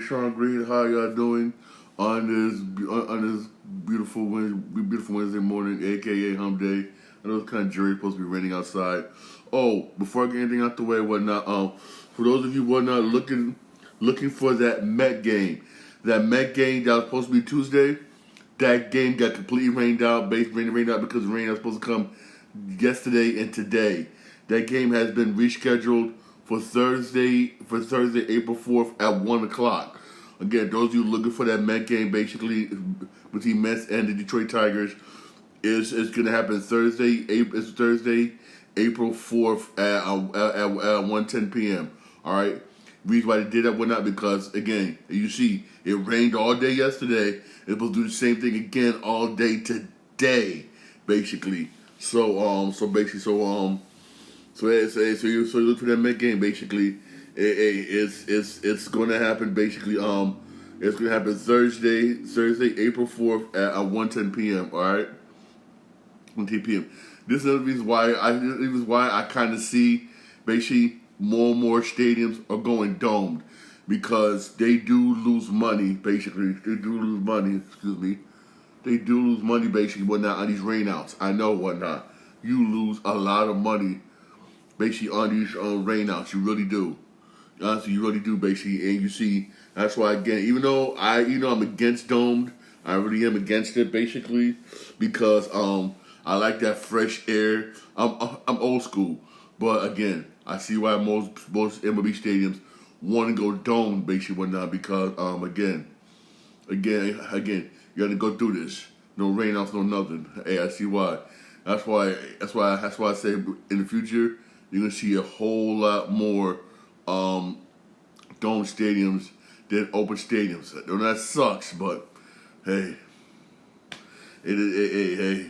Sean Green, how y'all doing on this beautiful Wednesday morning, aka Hump Day? I know it's kind of dreary, supposed to be raining outside. Oh, before I get anything out the way, whatnot. For those of you who are not looking for that Met game that was supposed to be Tuesday, that game got completely rained out. Rained out because the rain was supposed to come yesterday and today. That game has been rescheduled for Thursday, April 4th at 1 o'clock. Again, those of you looking for that Met game, basically between Mets and the Detroit Tigers, is going to happen Thursday, April 4th at 1:10 p.m. All right. Reason why they did that whatnot because again, you see, it rained all day yesterday. It's supposed to do the same thing again all day today, basically. So you look for that Met game. Basically, it's going to happen. Basically, it's going to happen Thursday, April 4th at 1:10 p.m. All right, 1:10 p.m. This is the reason why I kind of see basically more and more stadiums are going domed because they do lose money. Basically, they do lose money. Excuse me. They do lose money basically whatnot on these rainouts. I know whatnot. You lose a lot of money basically on these rainouts. You really do. Honestly, you really do basically. And you see, that's why again, even though I'm against domed, I really am against it basically because I like that fresh air. I'm old school, but again, I see why most MLB stadiums want to go domed basically whatnot because again, you got to go through this. No rainouts, no nothing. Hey, I see why. That's why I say in the future you're gonna see a whole lot more dome stadiums than open stadiums. And that sucks, but hey, it is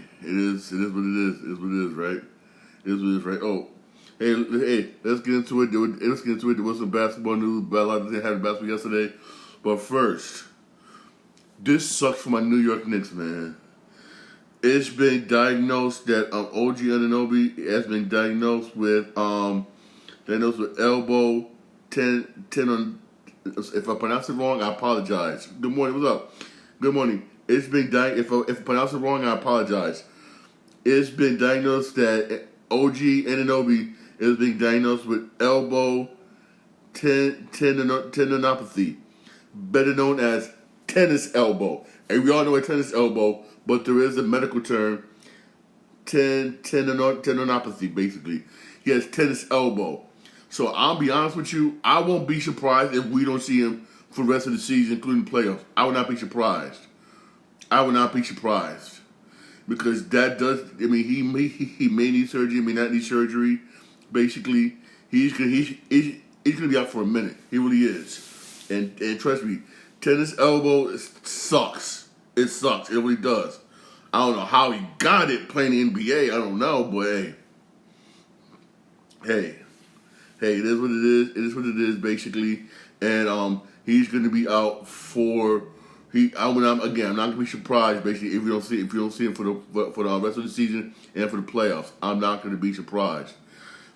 what it is. It is what it is, right? It is what it is, right? Oh, hey, let's get into it. There was some basketball news. A lot of they had basketball yesterday, but first, this sucks for my New York Knicks, man. It's been diagnosed that OG Anunoby has been diagnosed with elbow 10 on. If I pronounce it wrong, I apologize. Good morning. What's up? Good morning. It's been if I pronounce it wrong, I apologize. It's been diagnosed that OG Anunoby is being diagnosed with elbow tendinopathy, better known as tennis elbow. And we all know a tennis elbow, but there is a medical term, tendinopathy, basically. He has tennis elbow. So I'll be honest with you, I won't be surprised if we don't see him for the rest of the season, including playoffs. I would not be surprised. I would not be surprised. Because that does, I mean, he may need surgery, may not need surgery. Basically, he's gonna be out for a minute. He really is. And trust me, tennis elbow sucks. It sucks. It really does. I don't know how he got it playing the NBA. I don't know, but hey, it is what it is. It is what it is, basically. And he's going to be out for. I'm not going to be surprised, basically, if you don't see him for the rest of the season and for the playoffs. I'm not going to be surprised.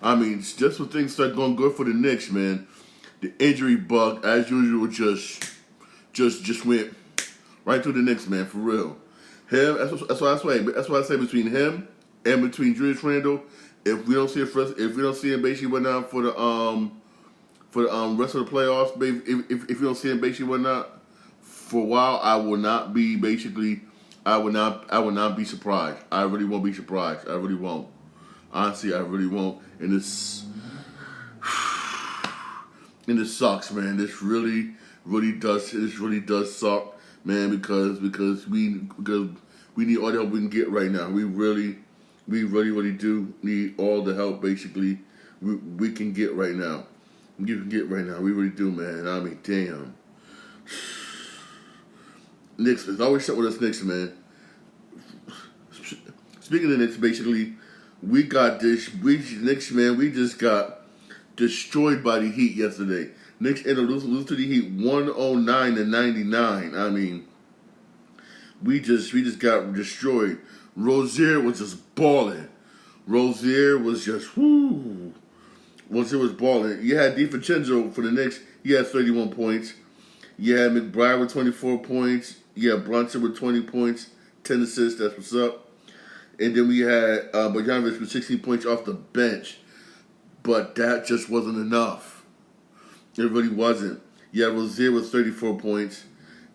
I mean, just when things start going good for the Knicks, man, the injury bug, as usual, just went right through the Knicks, man, for real. Him, that's why I say between him and between Julius Randle, if we don't see him basically whatnot for the rest of the playoffs, baby, if you don't see him basically whatnot for a while, I will not be surprised. I really won't be surprised. I really won't. Honestly, I really won't. And this sucks, man. This really does suck, man, because we need all the help we can get right now. We really do need all the help basically we can get right now. We really do, man. I mean, damn. Knicks, there's always something with us Knicks, man. Speaking of the Knicks, basically, we Knicks, man, we just got destroyed by the Heat yesterday. Knicks ended up losing to the Heat 109-99. I mean, we just got destroyed. Rozier was just balling. Rozier was balling. You had DiVincenzo for the Knicks. He had 31 points. You had McBride with 24 points. You had Brunson with 20 points, 10 assists. That's what's up. And then we had Bogdanovic with 16 points off the bench. But that just wasn't enough. It really wasn't. You had Rozier with 34 points.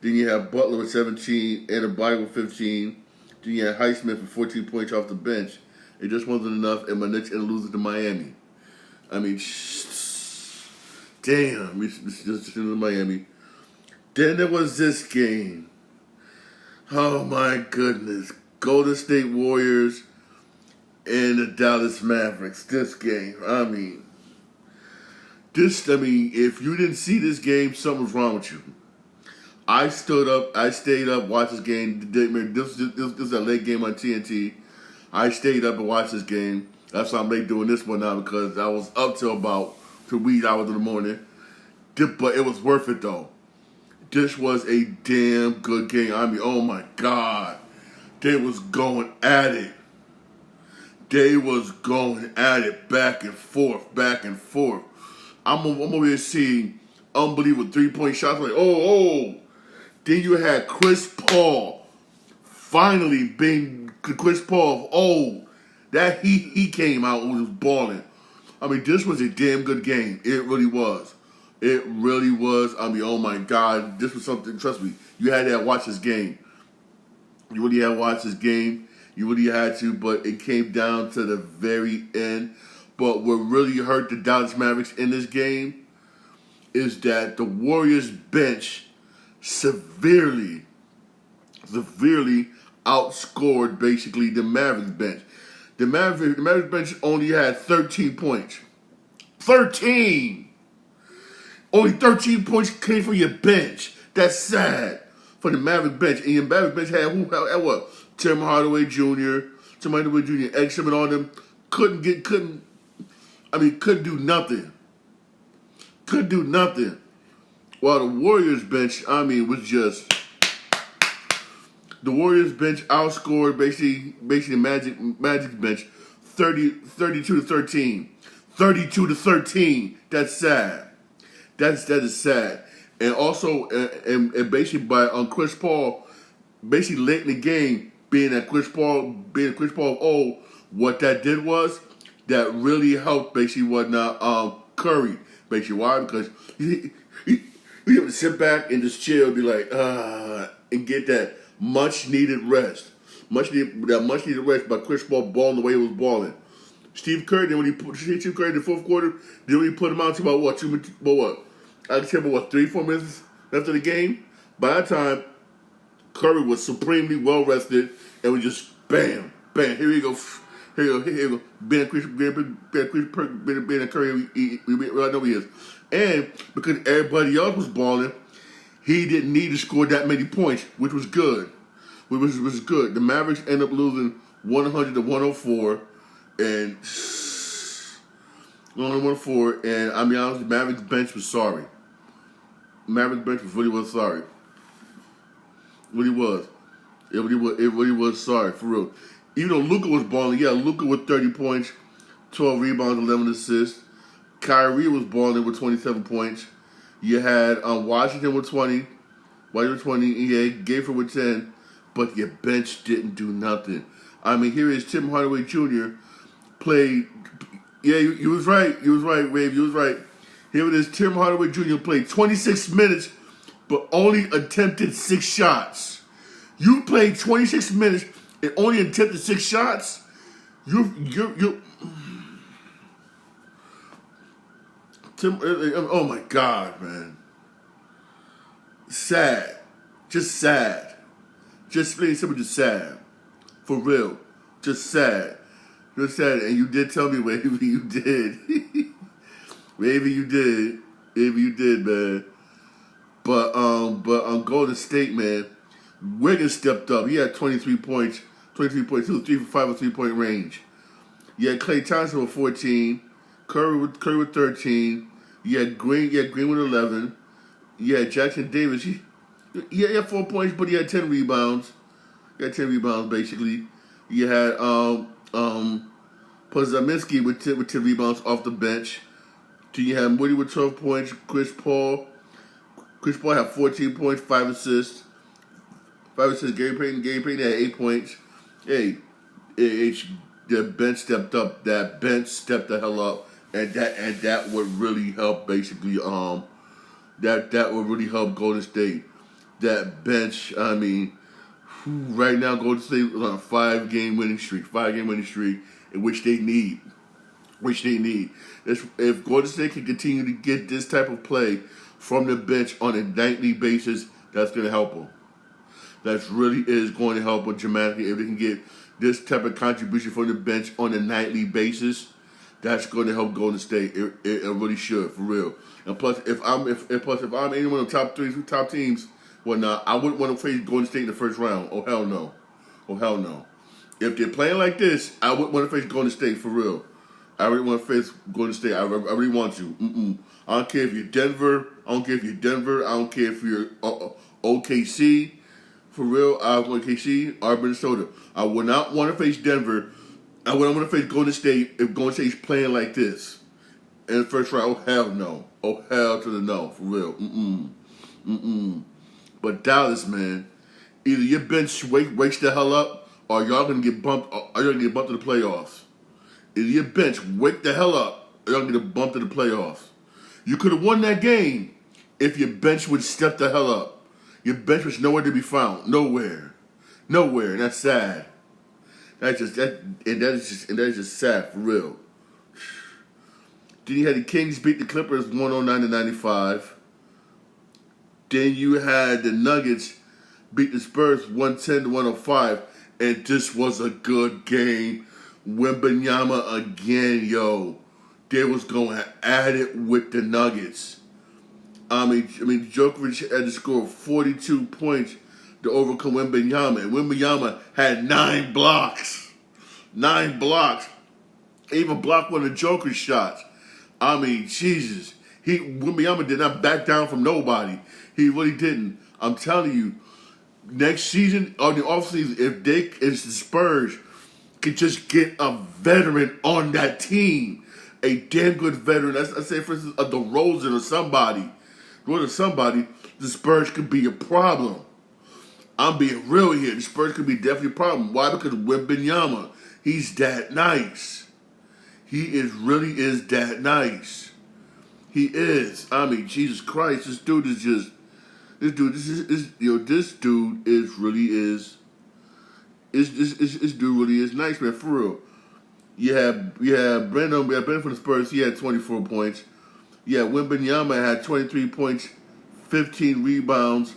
Then you had Butler with 17 and Adebayo with 15. Then you had Highsmith with 14 points off the bench. It just wasn't enough, and my Knicks ended up losing to Miami. I mean, damn, we just in Miami. Then there was this game. Oh my goodness. Golden State Warriors and the Dallas Mavericks. This game. If you didn't see this game, something was wrong with you. I stayed up, watched this game. This is a late game on TNT. I stayed up and watched this game. That's why I'm late doing this one now, because I was up till about 3 hours in the morning. But it was worth it though. This was a damn good game. Oh my God. They was going at it. They was going at it back and forth, back and forth. I'm over here seeing unbelievable 3-point shots. Like, oh. Then you had Chris Paul finally being Chris Paul. Oh, that he came out and was balling. This was a damn good game. It really was. It really was. Oh my God, this was something. Trust me, you had to watch this game. You really had to watch this game. You really had to, but it came down to the very end. But what really hurt the Dallas Mavericks in this game is that the Warriors bench severely outscored basically the Mavericks bench. The Mavericks bench only had 13 points. 13! Only 13 points came from your bench. That's sad for the Mavericks bench. And your Mavericks bench had what? Tim Hardaway Jr., Ed Shimon on them. Couldn't do nothing. Couldn't do nothing. While the Warriors bench, was just... The Warriors bench outscored basically Magic's bench 32 to 13. 32 to 13. That's sad. That is sad. And also, and basically by Chris Paul, basically late in the game, being Chris Paul of old, what that did was that really helped basically Curry. Basically, why? Because you have to sit back and just chill, be like, and get that much needed rest. Much needed rest by Chris Paul balling the way he was balling. Steve Kerr, then when he put Steve Kerr in the fourth quarter, then when he put him out to about 3-4 minutes left of the game. By that time, Curry was supremely well rested and we just bam, bam, here you go. Ben Curry, I know he is. And because everybody else was balling, he didn't need to score that many points, which was good. Which was good. The Mavericks ended up losing 100 to 104, and I'll be honest, the Mavericks bench was sorry. Mavericks bench really was sorry. Really was. It really was sorry, for real. Even though Luka was balling, Luka with 30 points, 12 rebounds, 11 assists. Kyrie was balling with 27 points. You had Washington with 20. And you had Gayford with 10. But your bench didn't do nothing. Here is Tim Hardaway Jr. played. Yeah, you was right. You was right, Wave. You was right. Here it is. Tim Hardaway Jr. played 26 minutes, but only attempted 6 shots. You played 26 minutes and only attempted 6 shots. You. Tim. Oh my God, man. Sad. Just sad. Just plain simple, just sad. For real. Just sad. Just sad. And you did tell me, Wavy, you did. Maybe you did, man. But on Golden State, man, Wiggins stepped up. He had 23 points. 23 points. He was 3 for 5 with 3-point range. You had Klay Thompson with 14. Curry with 13. You had Green with 11. You had Jackson Davis. He had 4 points, but he had 10 rebounds. He had 10 rebounds, basically. You had Podziemski with 10 rebounds off the bench. Then you had Moody with 12 points. Chris Paul Chris Paul had 14 points, 5 assists. 5 assists. Gary Payton had 8 points. Hey, the bench stepped up. That bench stepped the hell up, and that would really help. Basically, that would really help Golden State. That bench. I mean, right now Golden State is on a 5-game winning streak. 5-game winning streak, in which they need. If Golden State can continue to get this type of play from the bench on a nightly basis, that's going to help them. That really is going to help them dramatically. If they can get this type of contribution from the bench on a nightly basis, that's going to help Golden State. It really should, for real. And plus, if I'm any one of the top teams, whatnot, I wouldn't want to face Golden State in the first round. Oh hell no. If they're playing like this, I wouldn't want to face Golden State, for real. I really want to face Golden State. I really want to. I don't care if you're Denver. I don't care if you're OKC. For real, OKC or Minnesota. I would not want to face Denver. I wouldn't want to face Golden State if Golden State's playing like this in the first round. Oh hell no. Oh hell to the no. For real. But Dallas, man, either your bench wakes the hell up, or y'all gonna get bumped. Or y'all gonna get bumped to the playoffs. Either your bench wake the hell up, or y'all gonna get bumped to the playoffs. You could have won that game if your bench would step the hell up. Your bench was nowhere to be found. Nowhere. And that's sad. That is just sad, for real. Then you had the Kings beat the Clippers 109-95. Then you had the Nuggets beat the Spurs 110-105. And this was a good game. Wembanyama again, yo. They was going at it with the Nuggets. I mean, Djokovic had to score 42 points to overcome Wembanyama. And Wembanyama had 9 blocks. 9 blocks. Even blocked one of Joker's shots. I mean, Jesus. Wembanyama did not back down from nobody. He really didn't. I'm telling you, next season, or the offseason, if the Spurs could just get a veteran on that team, a damn good veteran, let's say, for instance, a DeRozan or somebody, the Spurs could be a problem. I'm being real here. The Spurs could be definitely a problem. Why? Because Wembanyama, he's that nice. He really is that nice. He is. I mean, Jesus Christ, this dude really is nice, man, for real. We had Brandon from the Spurs. He had 24 points. Yeah, Wembanyama had 23 points, 15 rebounds,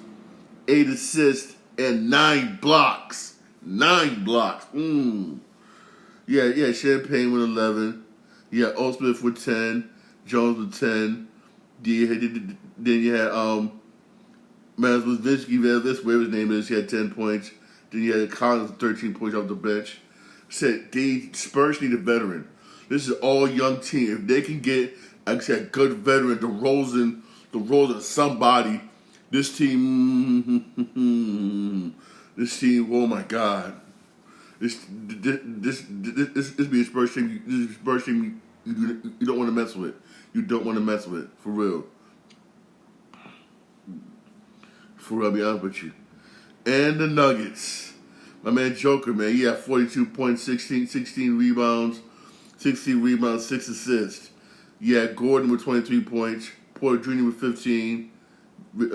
8 assists, and 9 blocks. 9 blocks. Yeah, Champagne with 11. Yeah, Osmith with 10. Jones with 10. Then you had Mazwinski, whatever his name is, he had 10 points. Then you had Collins with 13 points off the bench. Said the Spurs need a veteran. This is all young team. If they can get, like I said, good veteran, DeRozan, somebody, this team, oh my God. This be a Spurs team. This is a Spurs team you don't want to mess with. You don't want to mess with, for real. For real, I'll be honest with you. And the Nuggets. My man Joker, man, he had 42 points, 16 rebounds, 6 assists. Yeah, Gordon with 23 points, Porter Jr. with 15. We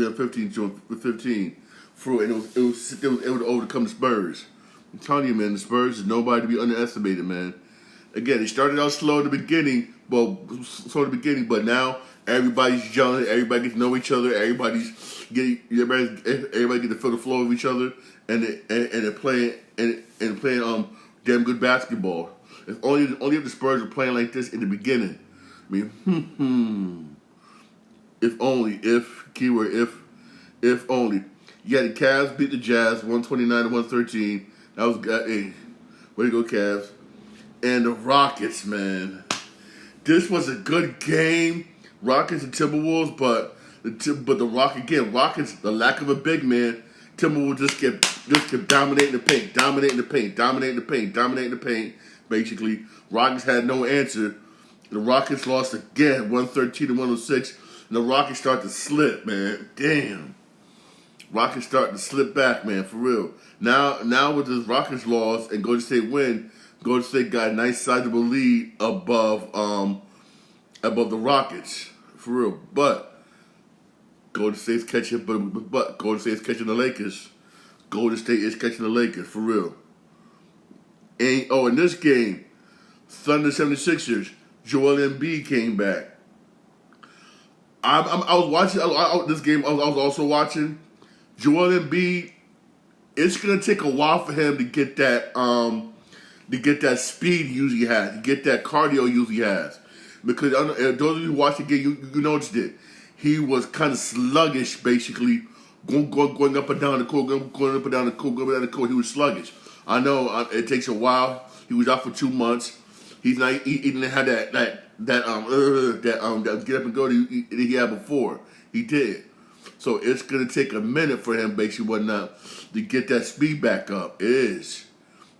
had 15 with 15. And it was able to overcome the Spurs. I'm telling you, man, the Spurs is nobody to be underestimated, man. Again, they started out slow at the beginning, but now everybody's gelling, everybody gets to know each other, everybody get to feel the flow of each other, and they're playing damn good basketball. If only if the Spurs were playing like this in the beginning. I mean, if only. Yeah, the Cavs beat the Jazz 129-113. That was hey, way to go, Cavs. And the Rockets, man. This was a good game. Rockets and Timberwolves, but the Rockets, the lack of a big man, Timberwolves just kept dominating the paint. Basically, Rockets had no answer. The Rockets lost again, 113-106. And the Rockets start to slip, man. Damn. Rockets starting to slip back, man, for real. Now with this Rockets loss and Golden State win, Golden State got a nice sizable lead above the Rockets, for real. But Golden State's catching, but Golden State's catching the Lakers. Golden State is catching the Lakers, for real. And in this game, Thunder 76ers, Joel Embiid came back. I was watching this game. I was also watching Joel Embiid. It's gonna take a while for him to get that speed he usually has, to get that cardio he usually has. Because those of you who watched the game, you noticed it. He was kind of sluggish, basically, going up and down the court, going up and down the court. He was sluggish. I know it takes a while. He was out for 2 months. He didn't have that get up and go that he had before. He did. So it's gonna take a minute for him, basically, whatnot, to get that speed back up. It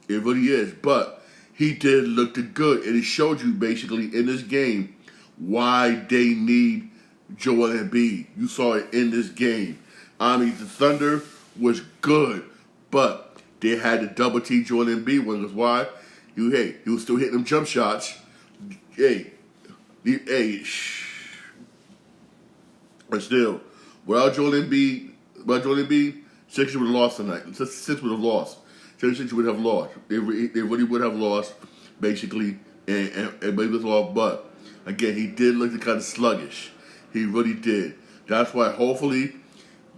really is. But he did look good, and it showed you basically in this game why they need Joel Embiid. You saw it in this game. I mean, the Thunder was good, but they had to double team Joel Embiid. Because why? He was still hitting them jump shots. But still, without Joel Embiid, Sixers would have lost tonight. Sixers would have lost. Sixers would have lost. They really would have lost, basically, and maybe was off. But again, he did look kind of sluggish. He really did. That's why hopefully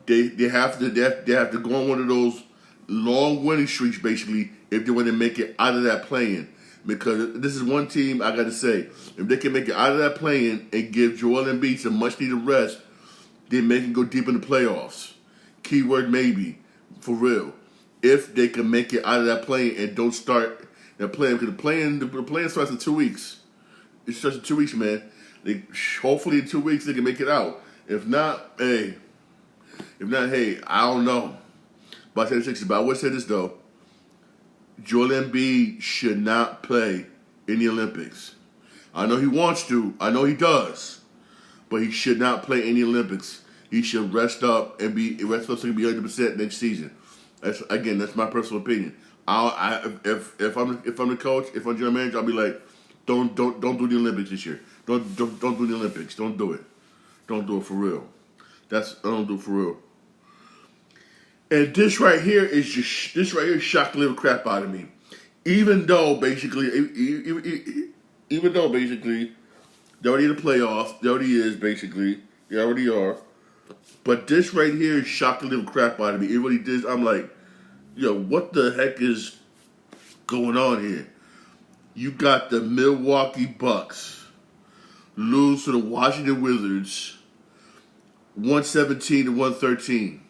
they have to go on one of those long winning streaks, basically, if they want to make it out of that play-in. Because this is one team, I got to say, if they can make it out of that play-in and give Joel Embiid some much-needed rest, they may can go deep in the playoffs. Keyword maybe, for real. If they can make it out of that play-in and don't start their play-in, because the play-in starts in 2 weeks. It starts in 2 weeks, man. Hopefully in 2 weeks they can make it out. If not, hey, I don't know. But I would say this, though. Joel Embiid should not play in the Olympics. I know he wants to. I know he does. But he should not play in the Olympics. He should rest up so he can be 100% next season. That's my personal opinion. If I'm the coach, if I'm general manager, I'll be like, don't do the Olympics this year. Don't do the Olympics. Don't do it. Don't do it for real. Don't do it for real. And this right here shocked the little crap out of me. Even though basically they already in the playoffs, they already is basically, they already are. But this right here shocked the little crap out of me. It really did. I'm like, what the heck is going on here? You got the Milwaukee Bucks lose to the Washington Wizards, 117 to 113.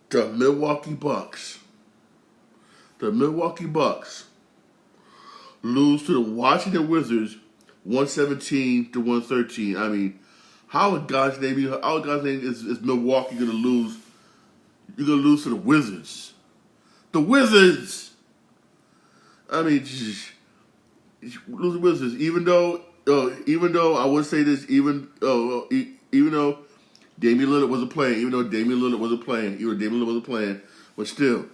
The Milwaukee Bucks lose to the Washington Wizards 117 to 113. I mean, how in God's name is Milwaukee gonna lose? You're gonna lose to the Wizards. The Wizards! I mean, lose the Wizards. Even though I would say this, even though Damian Lillard wasn't playing, but still,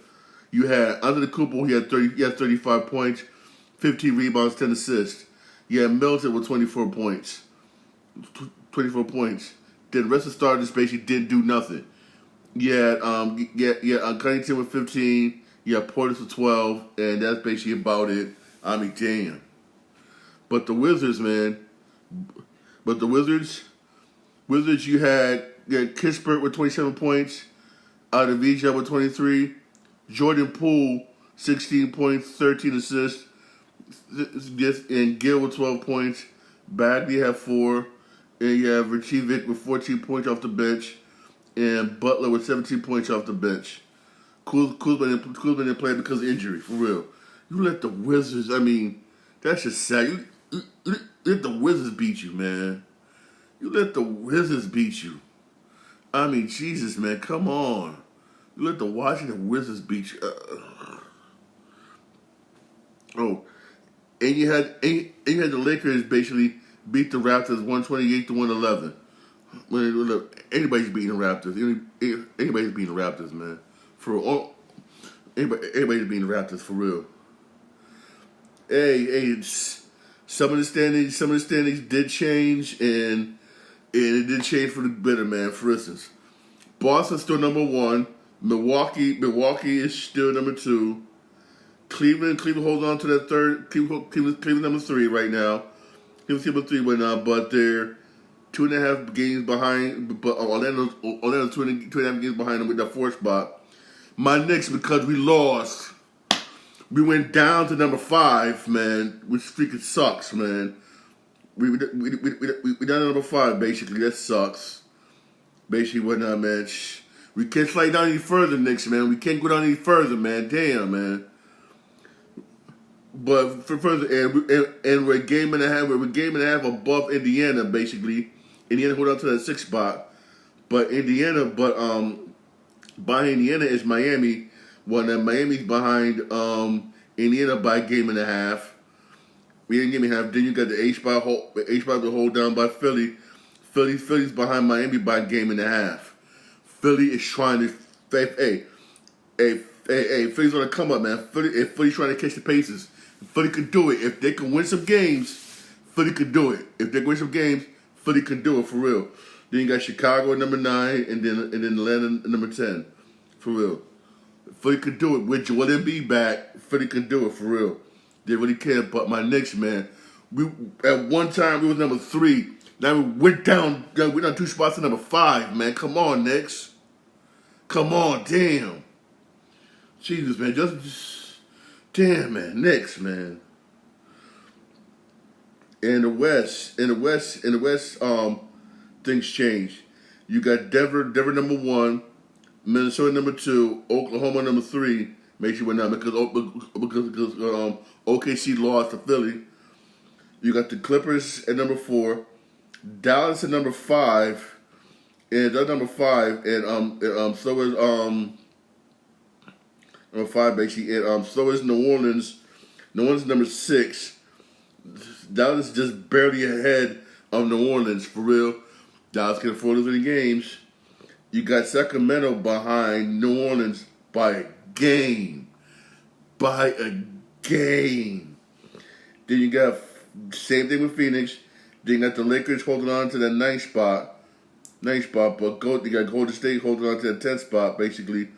you had under the Cooper, he had 35 points, 15 rebounds, 10 assists. You had Middleton with 24 points. Then the rest of the starters basically didn't do nothing. You had Cunningham with 15. You had Portis with 12, and that's basically about it. I mean, damn. But the Wizards, man. Wizards, you had Kispert with 27 points, Adavija with 23, Jordan Poole 16 points, 13 assists, and Gill with 12 points. Bagley had 4, and you have Vucevic with 14 points off the bench, and Butler with 17 points off the bench. Kuzma didn't play because of injury, for real. You let the Wizards, I mean, that's just sad. You let the Wizards beat you, man. You let the Wizards beat you. I mean, Jesus, man, come on. You let the Washington Wizards beat you. And you had and you had the Lakers basically beat the Raptors 128 to 111. Look, anybody's beating the Raptors. Anybody's beating the Raptors, man. For all, anybody's beating the Raptors for real. Hey, some of the standings did change, and it did change for the better, man. For instance, Boston's still number one. Milwaukee is still number two. Cleveland holds on to that third. Cleveland number three right now. Cleveland's number three right now, but they're 2.5 games behind. But Orlando's 2.5 games behind them with that fourth spot. My Knicks, because we lost, we went down to number 5, man, which freaking sucks, man. We down to number 5, basically. That sucks. Basically, whatnot, man. We can't slide down any further, Knicks, man. We can't go down any further, man. Damn, man. But for further, and we're a game and a half. We're a game and a half above Indiana, basically. Indiana hold on to that 6th spot, but behind Indiana is Miami. Miami's behind Indiana by a game and a half. We didn't give me half. Then you got the H spot to hold down by Philly. Philly's behind Miami by a game and a half. Philly is trying to. Philly's gonna come up, man. Philly's trying to catch the Pacers. Philly could do it if they can win some games. Philly could do it if they can win some games. Philly could do it for real. Then you got Chicago at number 9, and then Atlanta at number 10, for real. Philly could do it with Joel Embiid back. Philly could do it for real. They really can. But my Knicks, man, we at one time we was number 3. Now we went down. We're down 2 spots to number 5, man. Come on, Knicks. Come on, damn. Jesus, man, just damn, man, Knicks, man. In the West, things change. You got Denver number 1, Minnesota number 2, Oklahoma number 3. Make sure we're not because OKC lost to Philly. You got the Clippers at number 4, Dallas at number 5, and they're number 5, and so is number 5 basically, and so is New Orleans. New Orleans number 6. Dallas just barely ahead of New Orleans, for real. Dallas can afford to win games. You got Sacramento behind New Orleans by a game. Then you got same thing with Phoenix. Then you got the Lakers holding on to that 9th spot. But you got Golden State holding on to that 10th spot, basically.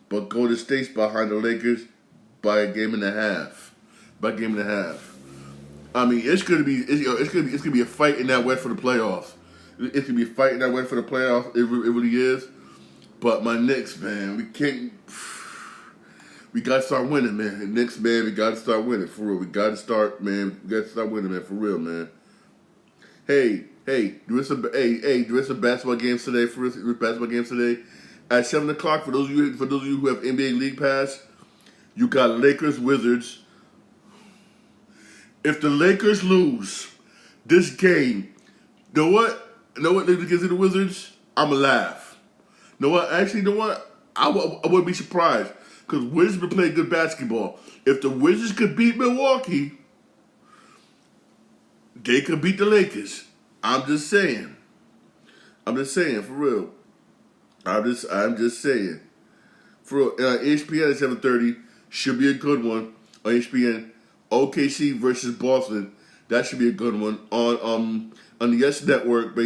But Golden State's behind the Lakers by a game and a half. I mean, it's gonna be a fight in that West for the playoffs. It's gonna be a fight in that West for the playoffs. It really is. But my Knicks, man, we gotta start winning, man. Knicks, man, we gotta start winning for real. We gotta start winning, man, for real, man. Hey, do some basketball games today. At 7:00 for those of you who have NBA League Pass, you got Lakers Wizards. If the Lakers lose this game, know what? Lakers against the Wizards, I'ma laugh. I wouldn't be surprised because Wizards been playing good basketball. If the Wizards could beat Milwaukee, they could beat the Lakers. I'm just saying, for real. I'm just saying. For real. ESPN at 7:30 should be a good one on ESPN. OKC versus Boston. That should be a good one. On the YES Network,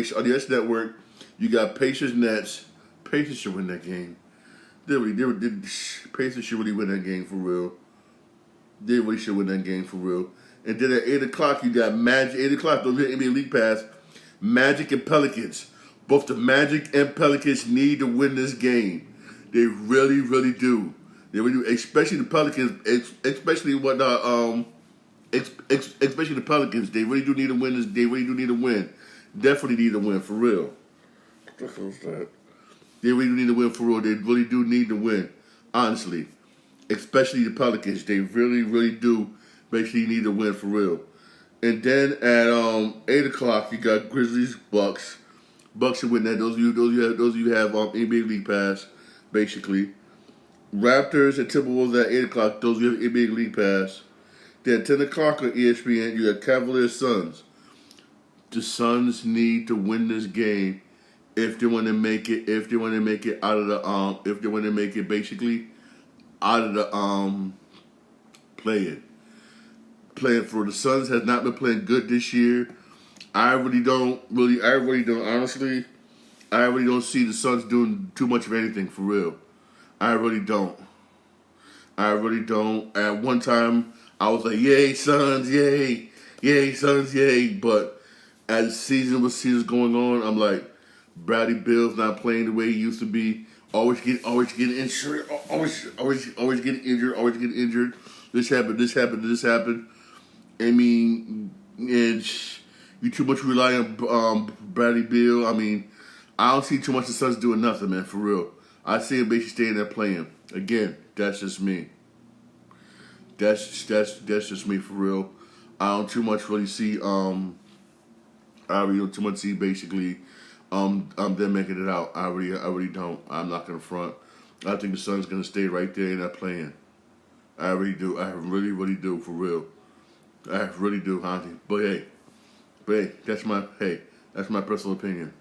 you got Pacers Nets. Pacers should win that game. Pacers should really win that game for real. They really should win that game for real. And then at 8:00 you got Magic. 8:00, don't get NBA League Pass. Magic and Pelicans. Both the Magic and Pelicans need to win this game. They really, really do. They really do. Especially the Pelicans. Especially the Pelicans. They really do need to win this. They really do need to win. Definitely need to win for real. They really do need to win for real. They really do need to win. Honestly. Especially the Pelicans. They really, really do basically need to win for real. And then at 8:00 you got Grizzlies, Bucks. Bucks should win that. Those of you who have NBA League Pass, basically. Raptors and Timberwolves at 8:00. Those who have NBA League Pass. Then 10 o'clock on ESPN, you got Cavaliers Suns. The Suns need to win this game if they want to make it. If they want to make it out of the if they want to make it basically out of the play-in. Playing for the Suns has not been playing good this year. I really don't honestly. I really don't see the Suns doing too much of anything for real. I really don't. At one time, I was like, "Yay, Suns! Yay, Suns! Yay!" But as the season's going on, I'm like, Bradley Beal's not playing the way he used to be. Always getting injured. Always getting injured. This happened. I mean, you too much rely on Bradley Beal. I mean, I don't see too much of the Suns doing nothing, man, for real. I see him basically staying there playing. Again, that's just me. That's just me for real. I don't too much really see I really don't too much see basically them making it out. I really don't. I'm not gonna front. I think the Suns gonna stay right there in that playing. I really do. I really do for real. I really do, Honty. But hey, that's my personal opinion.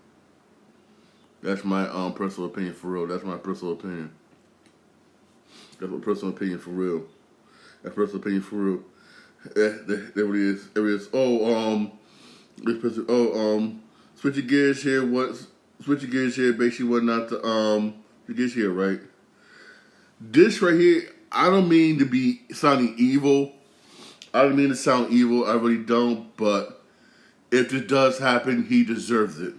That's my personal opinion for real. That's my personal opinion. That's my personal opinion for real. That's personal opinion for real. There it is. There it is. This person. Switching gears here. Switching gears here. Basically, what not to switch gears here, right? This right here. I don't mean to be sounding evil. I don't mean to sound evil. I really don't. But if this does happen, he deserves it.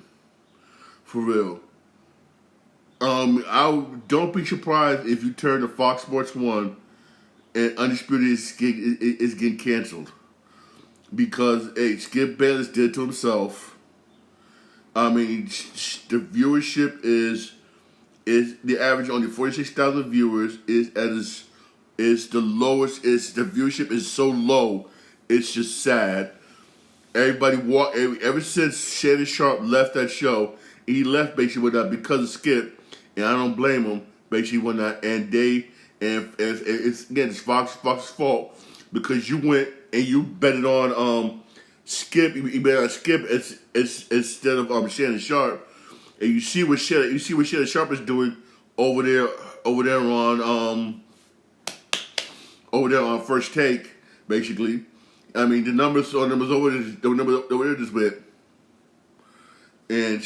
For real. Don't be surprised if you turn to Fox Sports 1 and Undisputed is getting canceled. Because, Skip Bayless did it to himself. I mean, the viewership is the average only 46,000 viewers is the lowest. The viewership is so low, it's just sad. Everybody ever since Shannon Sharp left that show, he left basically with that because of Skip, and I don't blame him. Basically, when that it's Fox's fault because you went and you betted on Skip. You bet on Skip instead of Shannon Sharp, and you see what Shannon Sharp is doing over there on First Take, basically. I mean, the numbers over there just went. And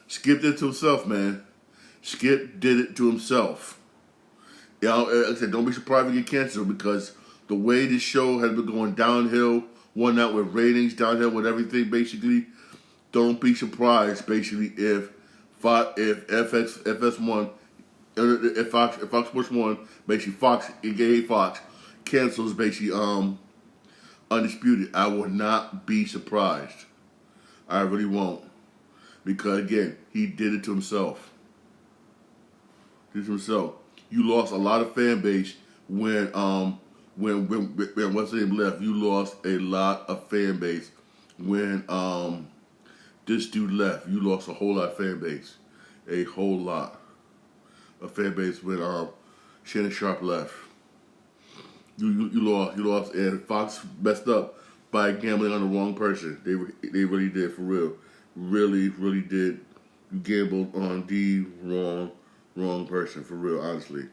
Skip did it to himself, man. Skip did it to himself. Like I said, don't be surprised if you get canceled because the way this show has been going downhill, one out with ratings, downhill with everything, basically. Don't be surprised, basically, if Fox Sports 1, basically Fox, aka Fox, cancels basically Undisputed. I will not be surprised. I really won't. Because again, he did it to himself. You lost a lot of fan base when what's his name left. You lost a lot of fan base when this dude left. You lost a whole lot of fan base. A whole lot of fan base when Shannon Sharp left. You lost, and Fox messed up by gambling on the wrong person. They really did, for real. Really did. You gambled on the wrong person, for real, honestly.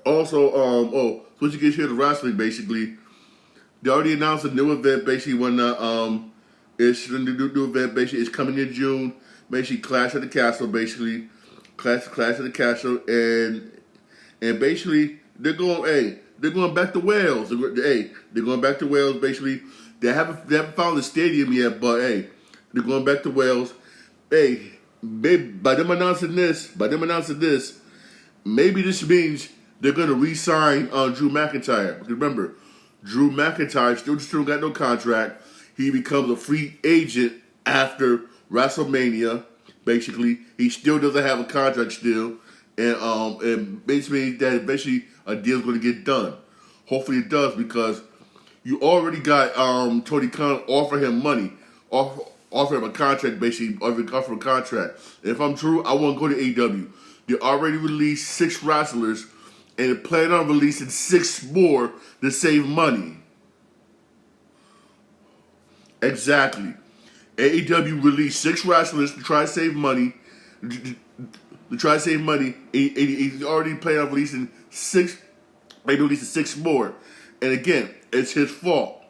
Also, switching gears here to wrestling, basically. They already announced a new event, basically, it's the new event, basically, it's coming in June. Basically, Clash at the Castle, basically. Clash at the Castle, and basically, they're going back to Wales. They're going back to Wales, basically. They haven't found the stadium yet, but, they're going back to Wales. By them announcing this, maybe this means they're going to re-sign Drew McIntyre. Remember, Drew McIntyre still got no contract. He becomes a free agent after WrestleMania. Basically, he still doesn't have a contract still, and basically that eventually a deal's going to get done. Hopefully it does because you already got Tony Khan offer him money, offer him a contract, basically offer a contract. And if I'm Drew, I want to go to AEW. They already released 6 wrestlers and it planned on releasing 6 more to save money. Exactly. AEW released 6 wrestlers to try to save money. To try to save money, he's already planning on releasing 6. Maybe releasing 6 more. And again, it's his fault.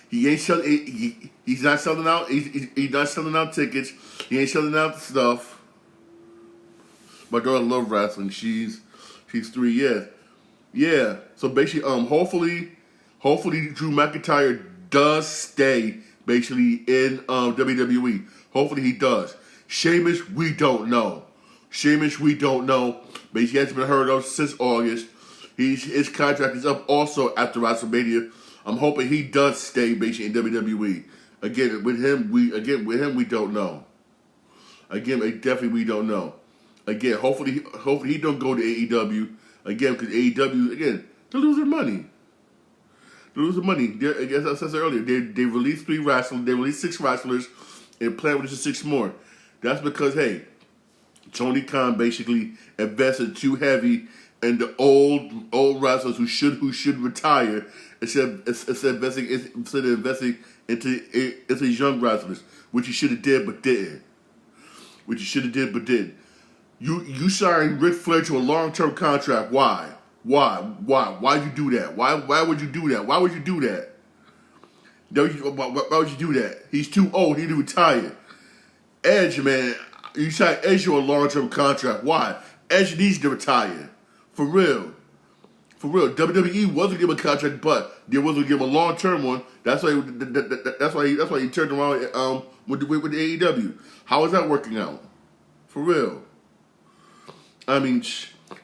He ain't selling. He's not selling out. He's not selling out tickets. He ain't selling out stuff. My daughter loves wrestling. She's 3 years. Yeah. So basically, hopefully Drew McIntyre does stay basically in WWE. Hopefully he does. Sheamus, we don't know. But he hasn't been heard of since August. His contract is up also after WrestleMania. I'm hoping he does stay basically in WWE. Again, with him we don't know. Again, definitely we don't know. Again, hopefully he don't go to AEW again, because AEW again they're losing money. As I said earlier, they released 3 wrestlers. They released 6 wrestlers and plan with 6 more. That's because hey, Tony Khan basically invested too heavy in the old wrestlers who should retire instead of investing into young wrestlers, which he should have did but didn't. You signed Ric Flair to a long-term contract. Why? Why'd you do that? Why would you do that? Why would you do that? Why would you do that? He's too old. He need to retire. Edge, man, you signed Edge to a long-term contract. Why? Edge needs to retire. For real. WWE wasn't give him a contract, but they wasn't give him a long-term one. That's why he turned around with the AEW. How is that working out? For real. I mean,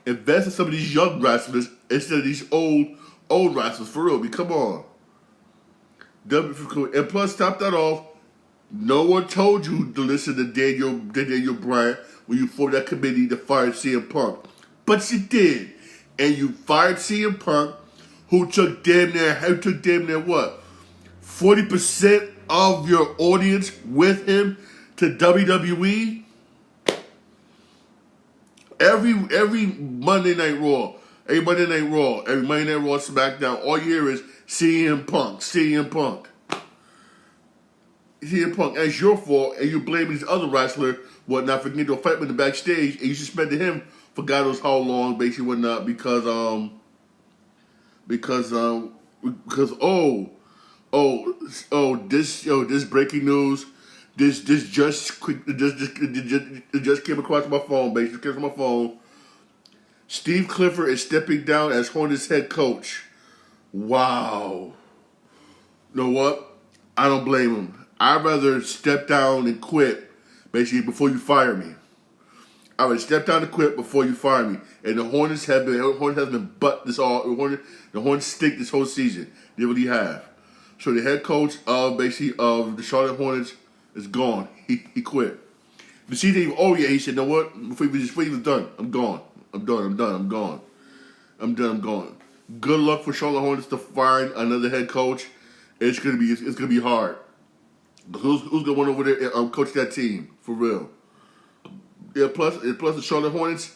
invest in some of these young wrestlers instead of these old wrestlers. For real. I mean, come on. And plus, top that off, no one told you to listen to Daniel Bryan when you formed that committee to fire CM Punk. But you did. And you fired CM Punk, who took damn near what? 40% of your audience with him to WWE? Every Monday Night Raw, every Monday Night Raw, SmackDown, all you hear is CM Punk. That's your fault, and you blame this other wrestler, whatnot, for getting into a fight with the backstage, and you suspended him for God knows how long, basically whatnot, because this breaking news, this just came across my phone, basically came from my phone. Steve Clifford is stepping down as Hornets head coach. Wow. You know what? I don't blame him. I'd rather step down and quit, basically, before you fire me. I would step down and quit before you fire me. And the Hornets has been butt this all. The Hornets stink this whole season. They really have. So the head coach of the Charlotte Hornets is gone. He quit. The season, he said, you know what? Before he was done, I'm gone. I'm gone. Good luck for Charlotte Hornets to find another head coach. It's gonna be hard. Who's gonna want over there coach that team for real? Yeah. Plus the Charlotte Hornets,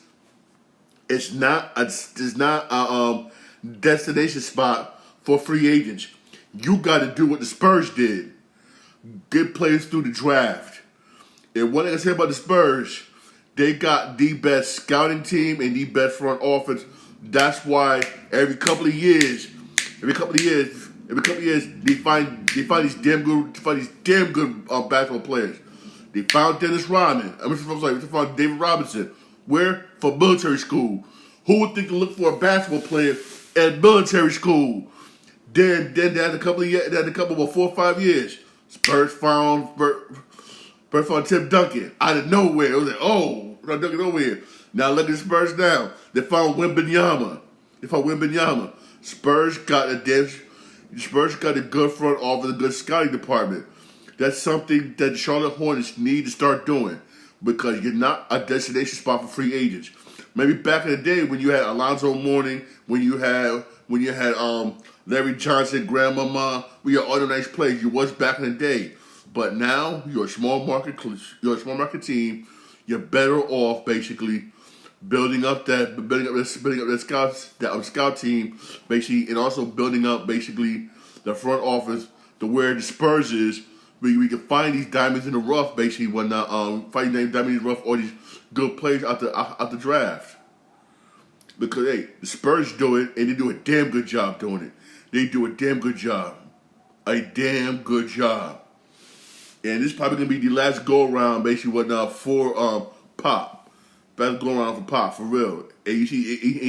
it's not a destination spot for free agents. You got to do what the Spurs did: get players through the draft. And one thing I say about the Spurs, they got the best scouting team and the best front office. That's why every couple of years, they find these damn good basketball players. They found Dennis Rodman. They found David Robinson. Where? For military school. Who would think to look for a basketball player at military school? Then they had a couple of 4 or 5 years. Spurs found Tim Duncan out of nowhere. It was like, oh, not Duncan nowhere. Now look at the Spurs now. They found Wembanyama. Spurs got a good front office, a good scouting department. That's something that the Charlotte Hornets need to start doing, because you're not a destination spot for free agents. Maybe back in the day when you had Alonzo Mourning, when you had Larry Johnson, Grandmama, we had all the nice players. You was back in the day, but now you're a small market team. You're better off basically building up that scout team, basically, and also building up basically the front office to where the Spurs is. We can find these diamonds in the rough, basically, whatnot. Find these diamonds in the rough, all these good players out the draft. Because hey, the Spurs do it, and they do a damn good job doing it. They do a damn good job, a damn good job. And this is probably gonna be the last go around, basically, whatnot for Pop. Last go around for Pop, for real. And you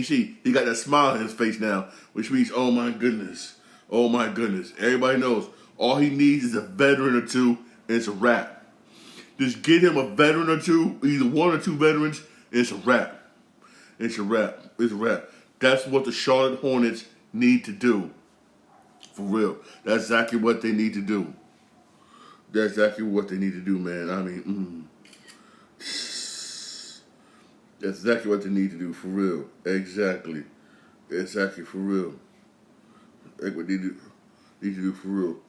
see, he got that smile on his face now, which means, oh my goodness, everybody knows. All he needs is a veteran or two, and it's a wrap. Just get him a veteran or two, either one or two veterans, and it's a wrap. It's a wrap. It's a wrap. That's what the Charlotte Hornets need to do. For real. That's exactly what they need to do. That's exactly what they need to do, man. I mean, that's exactly what they need to do, for real. Exactly, for real. That's what they need to do, for real.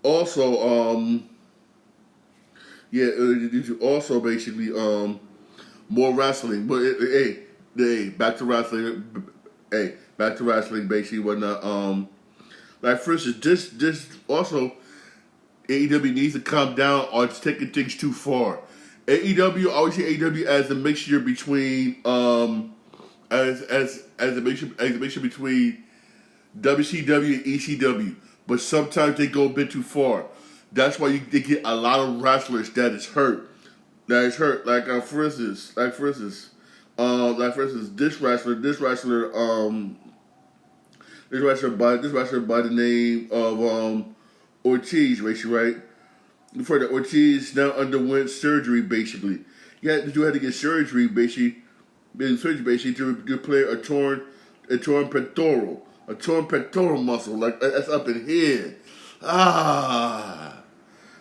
Also, they need to also basically, more wrestling. But, hey, back to wrestling. Hey, back to wrestling, basically, whatnot. Like, for instance, this also, AEW needs to calm down on taking things too far. AEW, I always see AEW as a mixture between as a mixture between WCW and ECW, but sometimes they go a bit too far. That's why they get a lot of wrestlers that is hurt. Like for instance, this wrestler by the name of Ortiz, right? Before that, Ortiz now underwent surgery, basically. You had to get surgery, basically, to play a torn pectoral muscle, like that's up in here.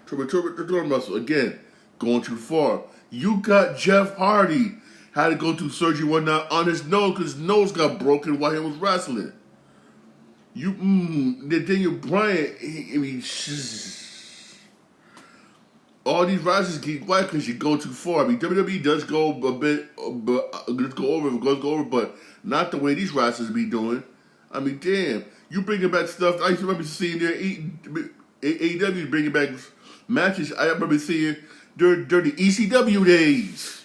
Pectoral muscle, again, going too far. You got Jeff Hardy, had to go through surgery one night on his nose, because his nose got broken while he was wrestling. Daniel Bryan, all these wrestlers get quiet because you go too far. I mean, WWE does go a bit, goes go over, but not the way these wrestlers be doing. I mean, damn, you bringing back stuff. I used to remember seeing their AEW bringing back matches. I remember seeing during the ECW days.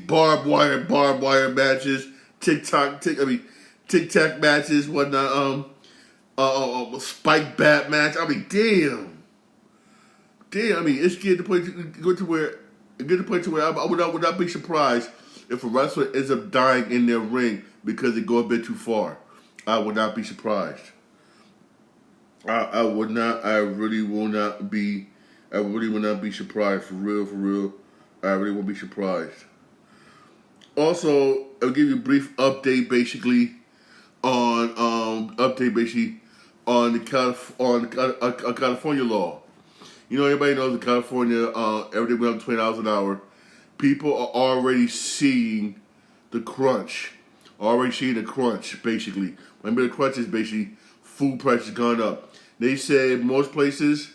Barbed wire matches, tic tac matches, whatnot. Spike bat match. I mean, damn. I mean, it's getting to the point where I would not be surprised if a wrestler ends up dying in their ring because they go a bit too far. I would not be surprised. I really will not be surprised, for real. I really won't be surprised. Also, I'll give you a brief update, basically, on the California law. You know, everybody knows in California, everything went up $20 an hour. People are already seeing the crunch. Basically. Remember, the crunch is basically food prices gone up. They said most restaurants'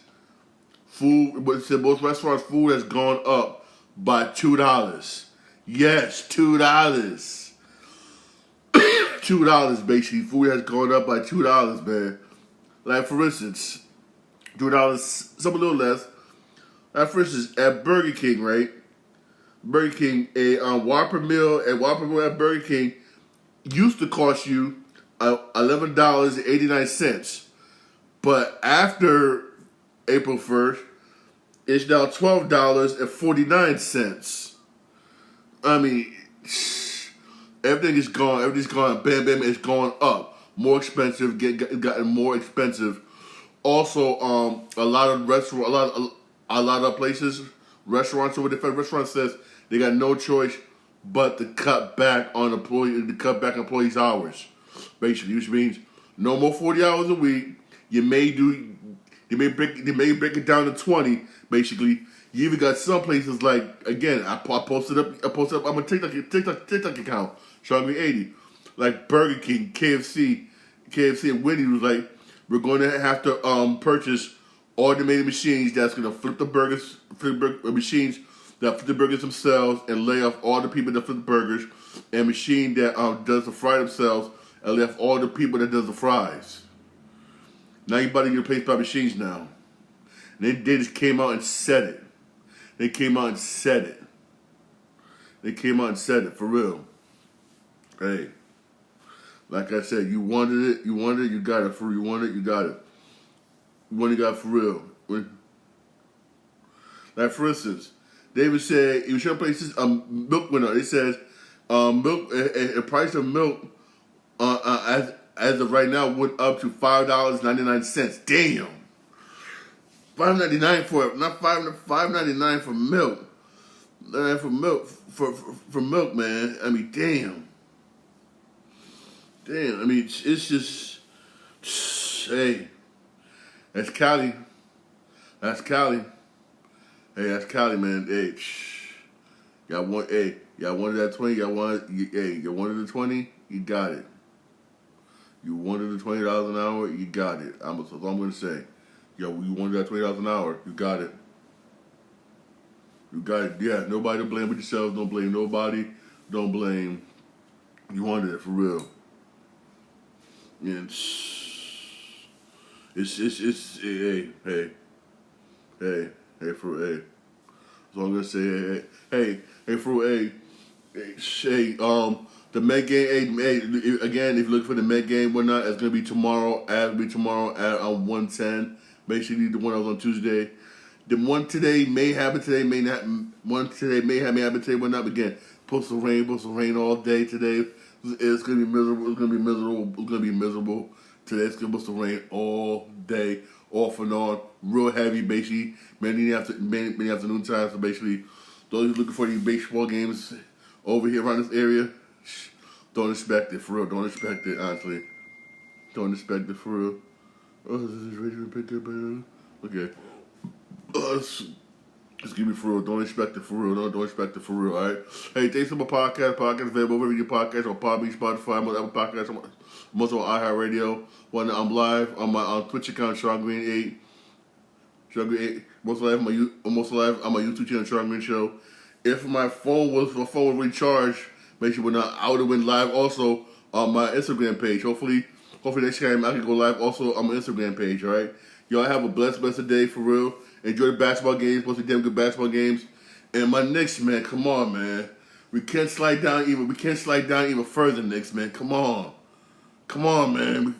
food has gone up by $2. Yes, $2. $2, basically. Food has gone up by $2, man. Like, for instance, $2, some a little less. Like, for instance, at Burger King, right? Burger King, a Whopper meal at Burger King used to cost you $11.89. But after April 1st, it's now $12.49. I mean, everything's gone. Bam, it's gone up. More expensive. Gotten more expensive. Also, a lot of places, restaurants over there, restaurant says they got no choice but to cut back on employees' hours. Basically, which means no more 40 hours a week. They may break it down to 20. Basically, you even got some places like, again, I posted up. I'm a TikTok account showing me 80, like Burger King, KFC, and Wendy's was like, we're going to have to purchase automated machines that's going to flip the burger machines that flip the burgers themselves and lay off all the people that flip the burgers, and a machine that does the fry themselves and lay off all the people that does the fries. Now you about to get replaced by machines now. And they just came out and said it. They came out and said it. They came out and said it, for real. Hey, like I said, you wanted it, you got it. For you wanted it, you got it. You wanted it, got it for real. Like, for instance, David said, he was showing places, milk went up. They said, milk, the price of milk, as of right now, went up to $5.99. Damn. $5.99 for it, not $5.99 for milk. For milk, man. I mean, damn. I mean, it's just, hey, that's Cali. That's Cali. Hey, that's Cali, man. Hey, y'all wanted that 20. You wanted the 20. You got it. You wanted the $20 an hour. You got it. That's all I'm gonna say. Yo, you wanted that $20 an hour. You got it. You got it. Yeah, nobody to blame but yourselves. Don't blame nobody. Don't blame. You wanted it for real. And it's hey, for hey. So I'm gonna say hey, for the Met game. Hey, again, if you look for the Met game, whatnot, it's gonna be tomorrow. It'll be tomorrow at 1:10. Basically, the one that was on Tuesday. The one today may happen today, may not. One today may happen today, whatnot. But again, supposed to rain all day today. It's gonna be miserable. It's gonna be miserable today. It's supposed to rain all day, off and on, real heavy. Basically, many afternoon time. So basically, those who looking for any baseball games over here around this area, don't expect it for real. Don't expect it, honestly. Don't expect it for real. Oh, this is ready to pick up. Okay. Just give me for real. Don't expect it for real. Don't expect it for real. All right. Hey, thanks for my podcast. Podcast available wherever your podcast on Podbean, Spotify, Apple Podcasts. I'm also on iHeartRadio. I'm live on my Twitch account, Sean Green 8. Sean Green 8. Most live on my YouTube channel, Sean Green Show. If my phone was recharged, make sure I would have went live also on my Instagram page. Hopefully next time I can go live also on my Instagram page. All right. Y'all have a blessed day for real. Enjoy the basketball games. Supposed to be damn good basketball games. And my Knicks, man, come on, man. We can't slide down even further, Knicks, man. Come on, man.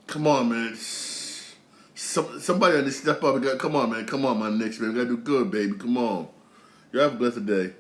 Come on, man. Somebody on this step up. Come on, man. Come on, my Knicks, man. We gotta do good, baby. Come on. You have a blessed day.